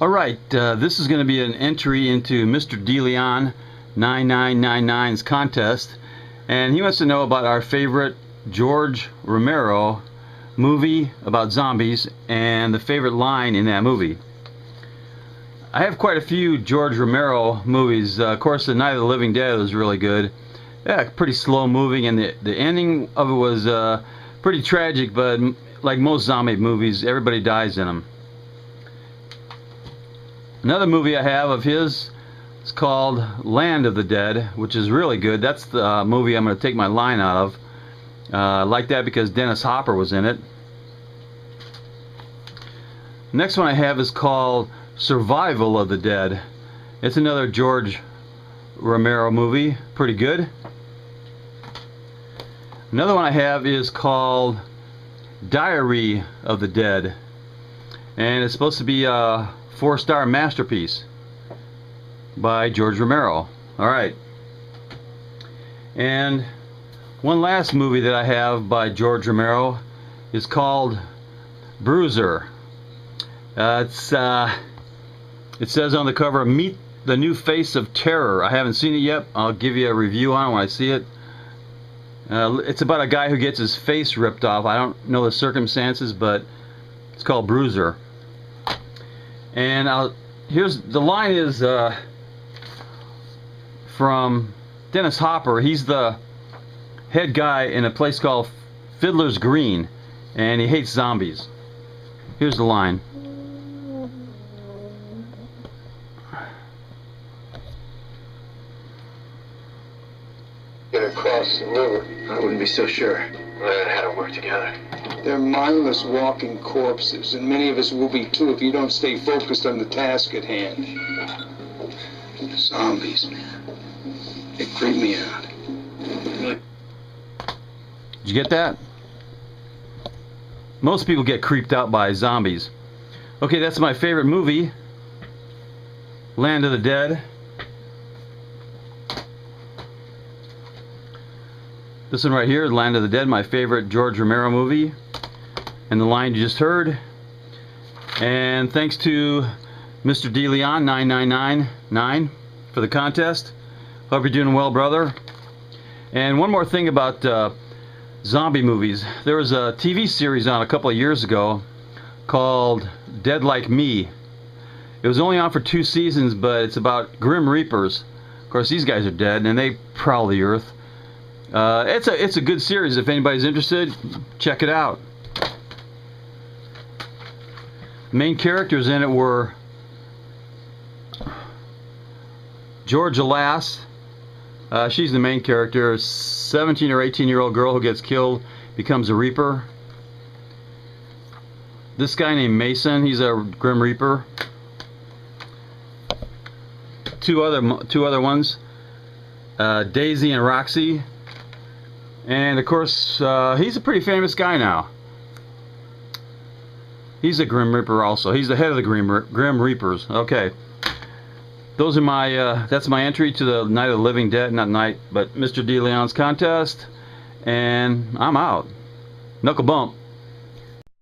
Alright, this is going to be an entry into MrDeleon9999's contest, and he wants to know about our favorite George Romero movie about zombies and the favorite line in that movie. I have quite a few George Romero movies. Of course, The Night of the Living Dead was really good. Yeah, pretty slow moving, and the ending of it was pretty tragic, but like most zombie movies, everybody dies in them. Another movie I have of his is called Land of the Dead, which is really good. That's the movie I'm going to take my line out of. I like that because Dennis Hopper was in it. Next one I have is called Survival of the Dead. It's another George Romero movie. Pretty good. Another one I have is called Diary of the Dead. And it's supposed to be a 4-star masterpiece by George Romero. Alright. And one last movie that I have by George Romero is called Bruiser. It says on the cover, "Meet the New Face of Terror." I haven't seen it yet. I'll give you a review on it when I see it. It's about a guy who gets his face ripped off. I don't know the circumstances, but it's called Bruiser. And here's the line is from Dennis Hopper. He's the head guy in a place called Fiddler's Green, and he hates zombies. Here's the line. Get across the river. I wouldn't be so sure. Learn how to work together. They're mindless walking corpses, and many of us will be too if you don't stay focused on the task at hand. Zombies, man. They creep me out. Did you get that? Most people get creeped out by zombies. Okay, that's my favorite movie, Land of the Dead. This one right here, Land of the Dead, my favorite George Romero movie. And the line you just heard. And thanks to MrDeleon9999 for the contest. Hope you're doing well, brother. And one more thing about zombie movies. There was a TV series on a couple of years ago called Dead Like Me. It was only on for 2 seasons, but it's about Grim Reapers. Of course, these guys are dead, and they prowl the earth. It's a good series. If anybody's interested, check it out. The main characters in it were Georgia Lass. She's the main character. 17 or 18-year-old girl who gets killed becomes a Reaper. This guy named Mason, he's a Grim Reaper. Two other ones, Daisy and Roxy. And of course, he's a pretty famous guy now. He's a Grim Reaper also. He's the head of the Grim Reapers. Okay. Those are my, that's my entry to the Night of the Living Dead. Not night, but MrDeleon's contest. And I'm out. Knuckle bump.